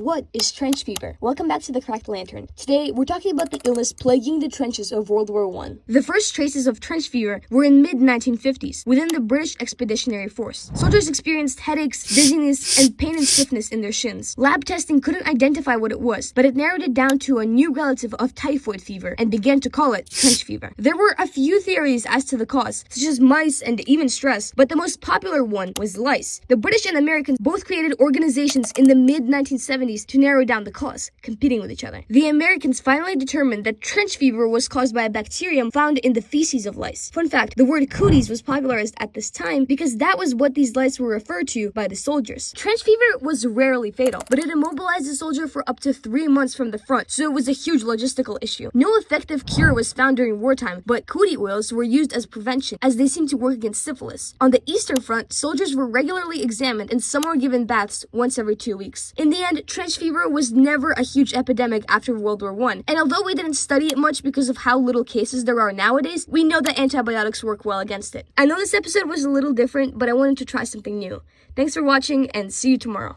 what is trench fever? Welcome back to the Cracked Lantern. Today, we're talking about the illness plaguing the trenches of World War I. The first traces of trench fever were in mid-1950s within the British Expeditionary Force. Soldiers experienced headaches, dizziness, and pain and stiffness in their shins. Lab testing couldn't identify what it was, but it narrowed it down to a new relative of typhoid fever and began to call it trench fever. There were a few theories as to the cause, such as mice and even stress, but the most popular one was lice. The British and Americans both created organizations in the mid-1970s to narrow down the cause, competing with each other. The Americans finally determined that trench fever was caused by a bacterium found in the feces of lice. Fun fact, the word cooties was popularized at this time because that was what these lice were referred to by the soldiers. Trench fever was rarely fatal, but it immobilized a soldier for up to 3 months from the front, so it was a huge logistical issue. No effective cure was found during wartime, but cootie oils were used as prevention, as they seemed to work against syphilis. On the Eastern Front, soldiers were regularly examined and some were given baths once every 2 weeks. In the end, trench fever was never a huge epidemic after World War I, and although we didn't study it much because of how little cases there are nowadays, we know that antibiotics work well against it. I know this episode was a little different, but I wanted to try something new. Thanks for watching, and see you tomorrow.